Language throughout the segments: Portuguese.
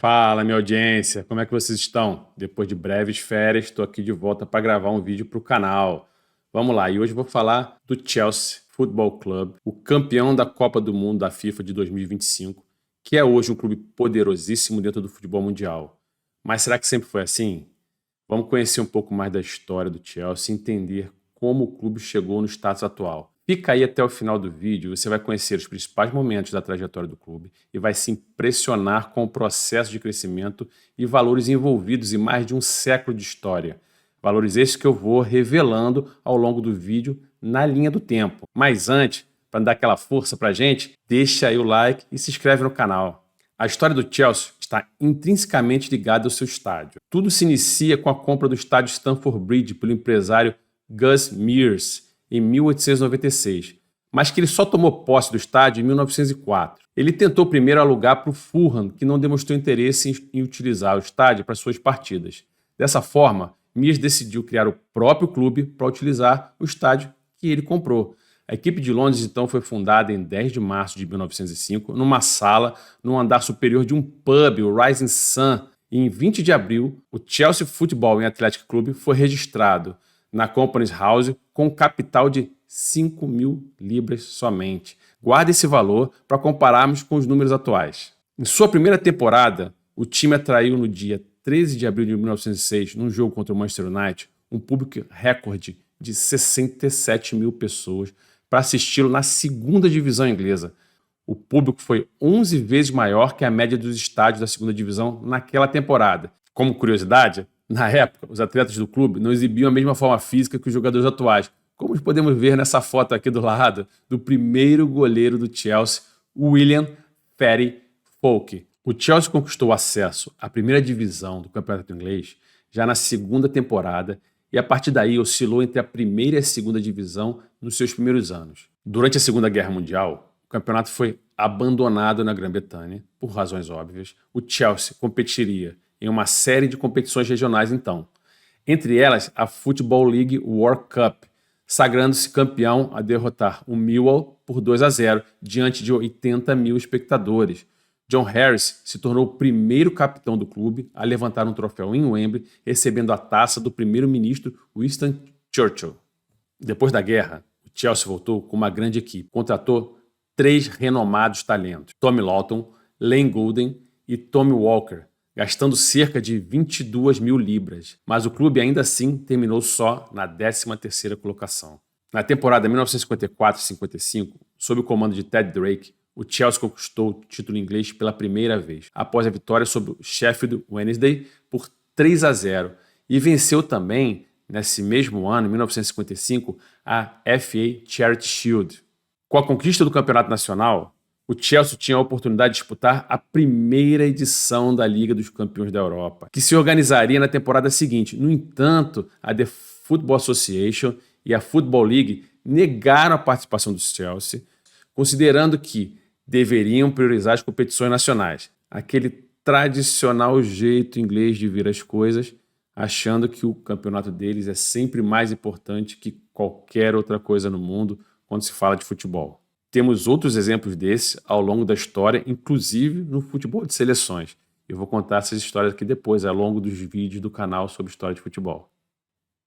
Fala, minha audiência, como é que vocês estão? Depois de breves férias, estou aqui de volta para gravar um vídeo para o canal. Vamos lá, e hoje eu vou falar do Chelsea Football Club, o campeão da Copa do Mundo da FIFA de 2025, que é hoje um clube poderosíssimo dentro do futebol mundial. Mas será que sempre foi assim? Vamos conhecer um pouco mais da história do Chelsea e entender como o clube chegou no status atual. Fica aí até o final do vídeo, você vai conhecer os principais momentos da trajetória do clube e vai se impressionar com o processo de crescimento e valores envolvidos em mais de um século de história. Valores esses que eu vou revelando ao longo do vídeo na linha do tempo. Mas antes, para dar aquela força pra gente, deixa aí o like e se inscreve no canal. A história do Chelsea está intrinsecamente ligada ao seu estádio. Tudo se inicia com a compra do estádio Stamford Bridge pelo empresário Gus Mears em 1896, mas que ele só tomou posse do estádio em 1904. Ele tentou primeiro alugar para o Fulham, que não demonstrou interesse em utilizar o estádio para suas partidas. Dessa forma, Mears decidiu criar o próprio clube para utilizar o estádio que ele comprou. A equipe de Londres, então, foi fundada em 10 de março de 1905, numa sala no andar superior de um pub, o Rising Sun. E em 20 de abril, o Chelsea Football and Athletic Club foi registrado na Companies House com um capital de 5.000 libras somente. Guarde esse valor para compararmos com os números atuais. Em sua primeira temporada, o time atraiu no dia 13 de abril de 1906, num jogo contra o Manchester United, um público recorde de 67.000 pessoas para assisti-lo na segunda divisão inglesa. O público foi 11 vezes maior que a média dos estádios da segunda divisão naquela temporada. Como curiosidade, na época, os atletas do clube não exibiam a mesma forma física que os jogadores atuais, como podemos ver nessa foto aqui do lado do primeiro goleiro do Chelsea, William Fatty Foulke. O Chelsea conquistou acesso à primeira divisão do campeonato inglês já na segunda temporada e a partir daí oscilou entre a primeira e a segunda divisão nos seus primeiros anos. Durante a Segunda Guerra Mundial, o campeonato foi abandonado na Grã-Bretanha, por razões óbvias. O Chelsea competiria em uma série de competições regionais então, entre elas a Football League World Cup, sagrando-se campeão a derrotar o Millwall por 2-0 diante de 80.000 espectadores. John Harris se tornou o primeiro capitão do clube a levantar um troféu em Wembley, recebendo a taça do primeiro-ministro Winston Churchill. Depois da guerra, o Chelsea voltou com uma grande equipe. Contratou 3 renomados talentos, Tommy Lawton, Len Golden e Tommy Walker, gastando cerca de 22.000 libras, mas o clube ainda assim terminou só na 13ª colocação. Na temporada 1954-55, sob o comando de Ted Drake, o Chelsea conquistou o título inglês pela primeira vez, após a vitória sobre o Sheffield Wednesday por 3-0, e venceu também, nesse mesmo ano, 1955, a FA Charity Shield. Com a conquista do Campeonato Nacional, o Chelsea tinha a oportunidade de disputar a primeira edição da Liga dos Campeões da Europa, que se organizaria na temporada seguinte. No entanto, a The Football Association e a Football League negaram a participação do Chelsea, considerando que deveriam priorizar as competições nacionais. Aquele tradicional jeito inglês de ver as coisas, achando que o campeonato deles é sempre mais importante que qualquer outra coisa no mundo quando se fala de futebol. Temos outros exemplos desses ao longo da história, inclusive no futebol de seleções. Eu vou contar essas histórias aqui depois, ao longo dos vídeos do canal sobre história de futebol.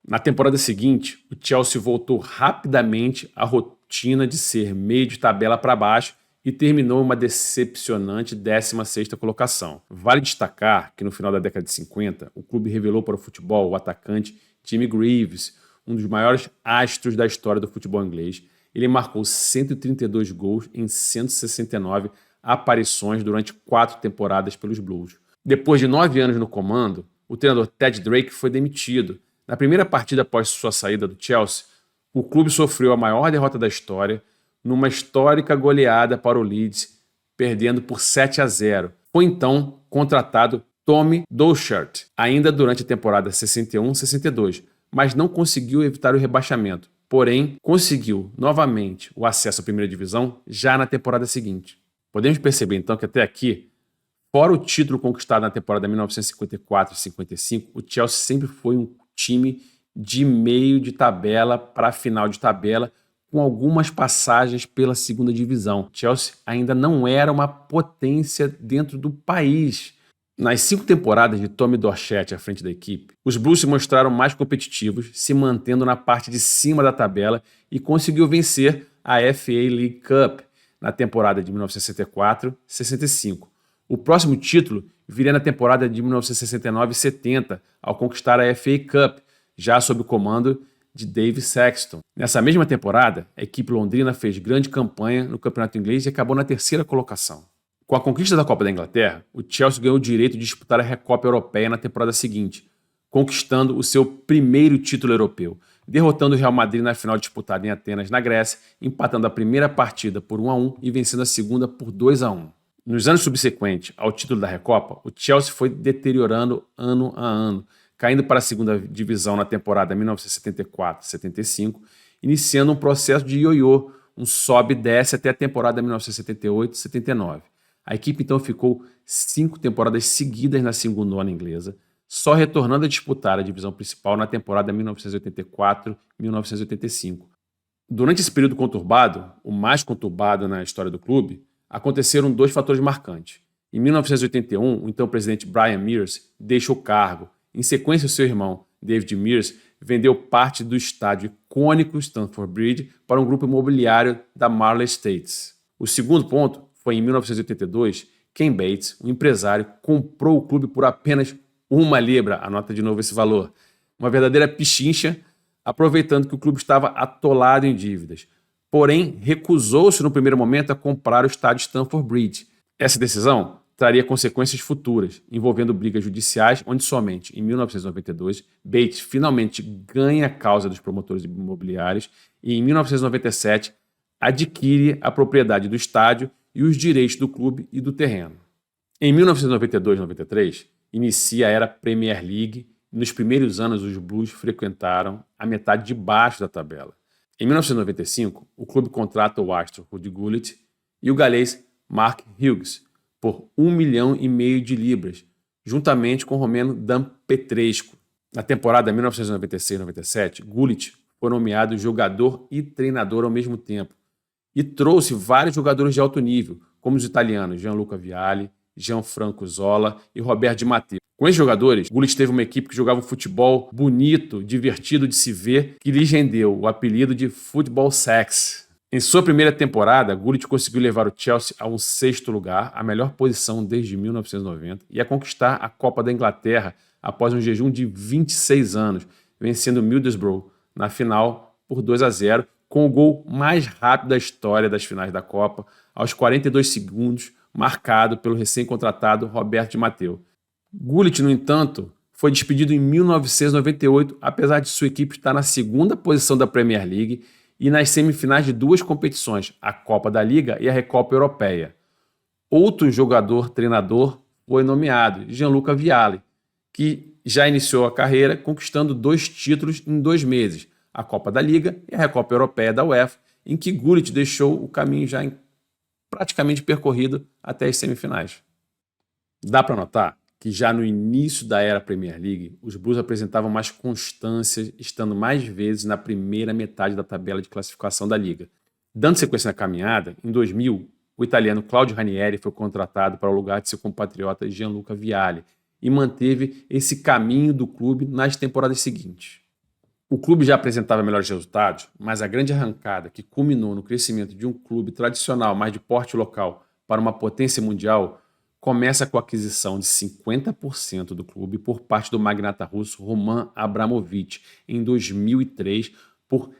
Na temporada seguinte, o Chelsea voltou rapidamente à rotina de ser meio de tabela para baixo e terminou uma decepcionante 16ª colocação. Vale destacar que no final da década de 50, o clube revelou para o futebol o atacante Jimmy Greaves, um dos maiores astros da história do futebol inglês. Ele marcou 132 gols em 169 aparições durante 4 temporadas pelos Blues. Depois de 9 anos no comando, o treinador Ted Drake foi demitido. Na primeira partida após sua saída do Chelsea, o clube sofreu a maior derrota da história, numa histórica goleada para o Leeds, perdendo por 7-0. Foi então contratado Tommy Dochart, ainda durante a temporada 61-62, mas não conseguiu evitar o rebaixamento. Porém, conseguiu novamente o acesso à primeira divisão já na temporada seguinte. Podemos perceber então que até aqui, fora o título conquistado na temporada 1954 e 55, o Chelsea sempre foi um time de meio de tabela para final de tabela, com algumas passagens pela segunda divisão. Chelsea ainda não era uma potência dentro do país. Nas 5 temporadas de Tommy Dorchett à frente da equipe, os Blues se mostraram mais competitivos, se mantendo na parte de cima da tabela e conseguiu vencer a FA League Cup na temporada de 1964-65. O próximo título viria na temporada de 1969-70, ao conquistar a FA Cup, já sob o comando de Dave Sexton. Nessa mesma temporada, a equipe londrina fez grande campanha no campeonato inglês e acabou na 3ª colocação. Com a conquista da Copa da Inglaterra, o Chelsea ganhou o direito de disputar a Recopa Europeia na temporada seguinte, conquistando o seu primeiro título europeu, derrotando o Real Madrid na final disputada em Atenas, na Grécia, empatando a primeira partida por 1-1 e vencendo a segunda por 2-1. Nos anos subsequentes ao título da Recopa, o Chelsea foi deteriorando ano a ano, caindo para a segunda divisão na temporada 1974-75, iniciando um processo de ioiô, um sobe e desce até a temporada 1978-79. A equipe então ficou 5 temporadas seguidas na segundona inglesa, só retornando a disputar a divisão principal na temporada 1984-1985. Durante esse período conturbado, o mais conturbado na história do clube, aconteceram 2 fatores marcantes. Em 1981, o então presidente Brian Mears deixou o cargo. Em sequência, o seu irmão, David Mears, vendeu parte do estádio icônico Stamford Bridge para um grupo imobiliário da Marley Estates. O segundo ponto foi em 1982, Ken Bates, um empresário, comprou o clube por apenas 1 libra, anota de novo esse valor, uma verdadeira pichincha, aproveitando que o clube estava atolado em dívidas. Porém, recusou-se no primeiro momento a comprar o estádio Stamford Bridge. Essa decisão traria consequências futuras, envolvendo brigas judiciais, onde somente em 1992 Bates finalmente ganha a causa dos promotores imobiliários e em 1997 adquire a propriedade do estádio e os direitos do clube e do terreno. Em 1992-93, inicia a era Premier League e nos primeiros anos os Blues frequentaram a metade de baixo da tabela. Em 1995, o clube contrata o astro Rudy Gullit e o galês Mark Hughes por 1,5 milhão de libras, juntamente com o romeno Dan Petrescu. Na temporada 1996-97, Gullit foi nomeado jogador e treinador ao mesmo tempo e trouxe vários jogadores de alto nível, como os italianos Gianluca Vialli, Gianfranco Zola e Roberto Di Matteo. Com esses jogadores, Gullit teve uma equipe que jogava um futebol bonito, divertido de se ver, que lhes rendeu o apelido de Football Sex. Em sua primeira temporada, Gullit conseguiu levar o Chelsea a um 6º lugar, a melhor posição desde 1990, e a conquistar a Copa da Inglaterra após um jejum de 26 anos, vencendo o Middlesbrough na final por 2-0, com o gol mais rápido da história das finais da Copa, aos 42 segundos, marcado pelo recém-contratado Roberto Di Matteo. Gullit, no entanto, foi despedido em 1998, apesar de sua equipe estar na 2ª posição da Premier League e nas semifinais de 2 competições, a Copa da Liga e a Recopa Europeia. Outro jogador-treinador foi nomeado, Gianluca Vialli, que já iniciou a carreira conquistando 2 títulos em 2 meses, a Copa da Liga e a Recopa Europeia da UEFA, em que Gullit deixou o caminho já praticamente percorrido até as semifinais. Dá para notar que já no início da era Premier League, os Blues apresentavam mais constância, estando mais vezes na primeira metade da tabela de classificação da Liga. Dando sequência na caminhada, em 2000, o italiano Claudio Ranieri foi contratado para o lugar de seu compatriota Gianluca Vialli e manteve esse caminho do clube nas temporadas seguintes. O clube já apresentava melhores resultados, mas a grande arrancada que culminou no crescimento de um clube tradicional, mais de porte local, para uma potência mundial, começa com a aquisição de 50% do clube por parte do magnata russo Roman Abramovich em 2003 por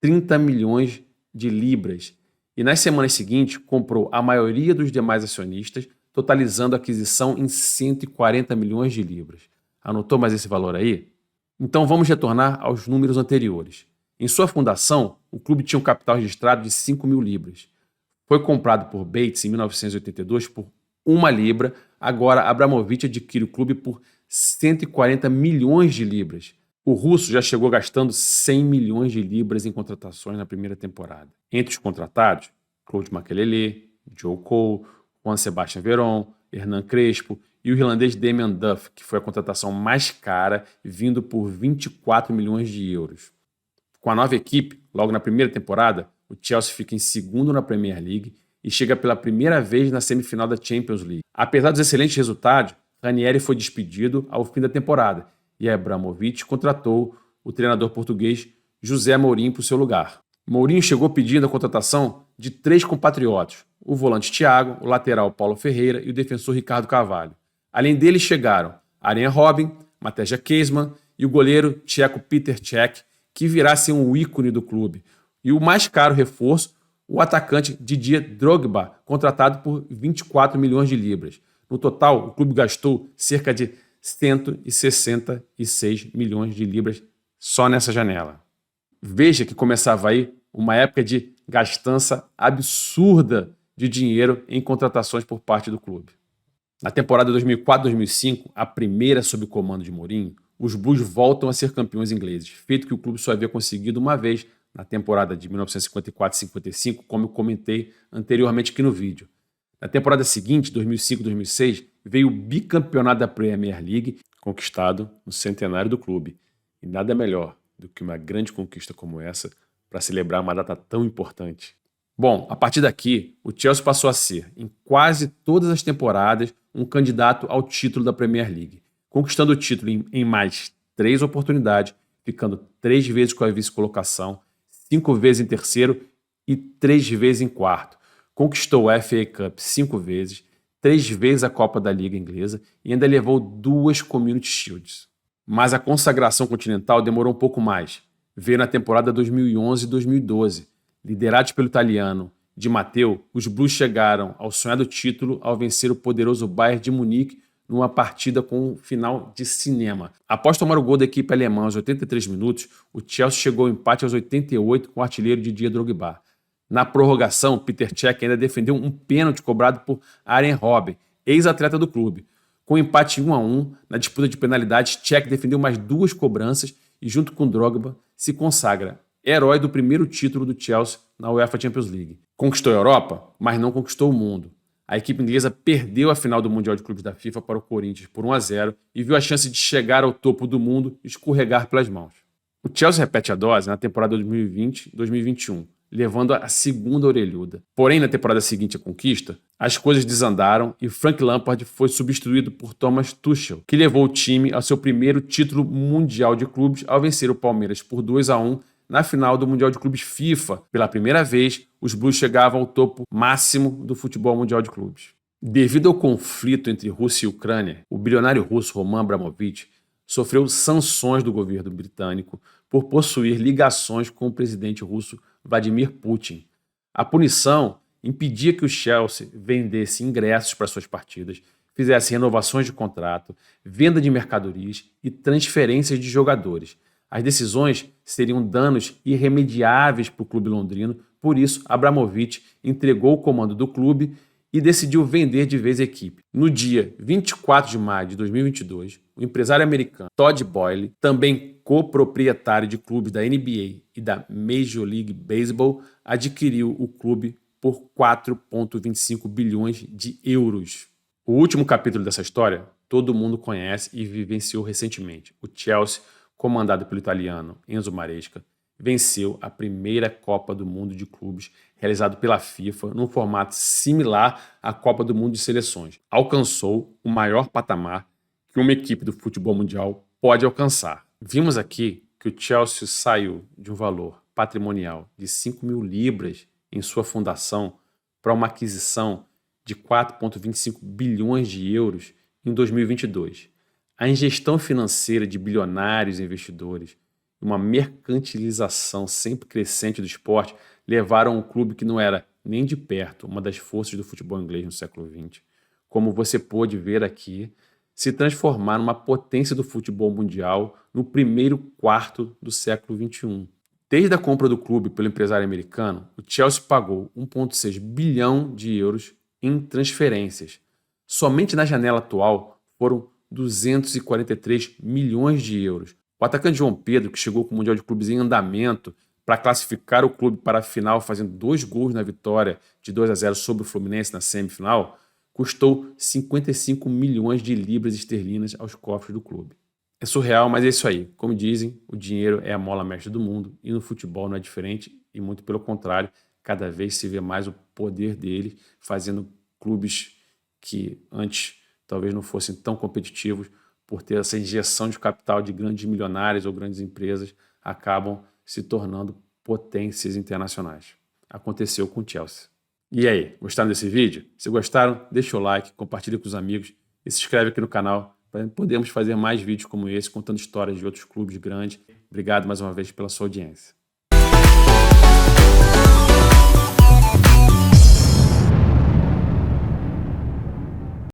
30 milhões de libras. E nas semanas seguintes comprou a maioria dos demais acionistas, totalizando a aquisição em 140 milhões de libras. Anotou mais esse valor aí? Então vamos retornar aos números anteriores. Em sua fundação, o clube tinha um capital registrado de 5 mil libras. Foi comprado por Bates em 1982 por 1 libra, agora Abramovich adquire o clube por 140 milhões de libras. O russo já chegou gastando 100 milhões de libras em contratações na primeira temporada. Entre os contratados, Claude Makelele, Joe Cole, Juan Sebastian Veron, Hernan Crespo e o irlandês Damien Duff, que foi a contratação mais cara, vindo por 24 milhões de euros. Com a nova equipe, logo na primeira temporada, o Chelsea fica em 2º na Premier League e chega pela primeira vez na semifinal da Champions League. Apesar dos excelentes resultados, Ranieri foi despedido ao fim da temporada e Abramovich contratou o treinador português José Mourinho para o seu lugar. Mourinho chegou pedindo a contratação de 3 compatriotas, o volante Thiago, o lateral Paulo Ferreira e o defensor Ricardo Carvalho. Além deles chegaram Arjen Robben, Mateusz Keisman e o goleiro tcheco Peter Cech, que virá a ser um ícone do clube. E o mais caro reforço, o atacante Didier Drogba, contratado por 24 milhões de libras. No total, o clube gastou cerca de 166 milhões de libras só nessa janela. Veja que começava aí uma época de gastança absurda de dinheiro em contratações por parte do clube. Na temporada 2004-2005, a primeira sob o comando de Mourinho, os Blues voltam a ser campeões ingleses, feito que o clube só havia conseguido uma vez na temporada de 1954-55, como eu comentei anteriormente aqui no vídeo. Na temporada seguinte, 2005-2006, veio o bicampeonato da Premier League, conquistado no centenário do clube. E nada melhor do que uma grande conquista como essa para celebrar uma data tão importante. Bom, a partir daqui, o Chelsea passou a ser, em quase todas as temporadas, um candidato ao título da Premier League, conquistando o título em mais 3 oportunidades, ficando 3 vezes com a vice-colocação, 5 vezes em terceiro e 3 vezes em quarto. Conquistou a FA Cup 5 vezes, 3 vezes a Copa da Liga Inglesa e ainda levou 2 Community Shields. Mas a consagração continental demorou um pouco mais. Veio na temporada 2011-2012. Liderados pelo italiano Di Matteo, os Blues chegaram ao sonhado título ao vencer o poderoso Bayern de Munique numa partida com um final de cinema. Após tomar o gol da equipe alemã aos 83 minutos, o Chelsea chegou ao empate aos 88 com o artilheiro Didier Drogba. Na prorrogação, Peter Cech ainda defendeu um pênalti cobrado por Arjen Robben, ex-atleta do clube. Com o empate 1-1, na disputa de penalidades, Cech defendeu mais 2 cobranças e, junto com Drogba, se consagra herói do primeiro título do Chelsea na UEFA Champions League. Conquistou a Europa, mas não conquistou o mundo. A equipe inglesa perdeu a final do Mundial de Clubes da FIFA para o Corinthians por 1-0 e viu a chance de chegar ao topo do mundo escorregar pelas mãos. O Chelsea repete a dose na temporada 2020-2021, levando a segunda orelhuda. Porém, na temporada seguinte à conquista, as coisas desandaram e Frank Lampard foi substituído por Thomas Tuchel, que levou o time ao seu primeiro título mundial de clubes ao vencer o Palmeiras por 2-1 na final do Mundial de Clubes FIFA. Pela primeira vez, os Blues chegavam ao topo máximo do futebol mundial de clubes. Devido ao conflito entre Rússia e Ucrânia, o bilionário russo Roman Abramovich sofreu sanções do governo britânico por possuir ligações com o presidente russo Vladimir Putin. A punição impedia que o Chelsea vendesse ingressos para suas partidas, fizesse renovações de contrato, venda de mercadorias e transferências de jogadores. As decisões seriam danos irremediáveis para o clube londrino, por isso Abramovich entregou o comando do clube e decidiu vender de vez a equipe. No dia 24 de maio de 2022, o empresário americano Todd Boehly, também coproprietário de clubes da NBA e da Major League Baseball, adquiriu o clube por 4,25 bilhões de euros. O último capítulo dessa história todo mundo conhece e vivenciou recentemente. O Chelsea, comandado pelo italiano Enzo Maresca, venceu a primeira Copa do Mundo de Clubes realizado pela FIFA num formato similar à Copa do Mundo de Seleções. Alcançou o maior patamar que uma equipe do futebol mundial pode alcançar. Vimos aqui que o Chelsea saiu de um valor patrimonial de 5 mil libras em sua fundação para uma aquisição de 4,25 bilhões de euros em 2022. A ingestão financeira de bilionários e investidores e uma mercantilização sempre crescente do esporte levaram um clube que não era nem de perto uma das forças do futebol inglês no século XX, como você pôde ver aqui, se transformar numa potência do futebol mundial no primeiro quarto do século XXI. Desde a compra do clube pelo empresário americano, o Chelsea pagou 1,6 bilhão de euros em transferências. Somente na janela atual foram 243 milhões de euros. O atacante João Pedro, que chegou com o Mundial de Clubes em andamento para classificar o clube para a final, fazendo 2 gols na vitória de 2-0 sobre o Fluminense na semifinal, custou 55 milhões de libras esterlinas aos cofres do clube. É surreal, mas é isso aí. Como dizem, o dinheiro é a mola mestre do mundo e no futebol não é diferente e muito pelo contrário, cada vez se vê mais o poder dele fazendo clubes que antes talvez não fossem tão competitivos por ter essa injeção de capital de grandes milionários ou grandes empresas, acabam se tornando potências internacionais. Aconteceu com o Chelsea. E aí, gostaram desse vídeo? Se gostaram, deixa o like, compartilha com os amigos e se inscreve aqui no canal para podermos fazer mais vídeos como esse, contando histórias de outros clubes grandes. Obrigado mais uma vez pela sua audiência.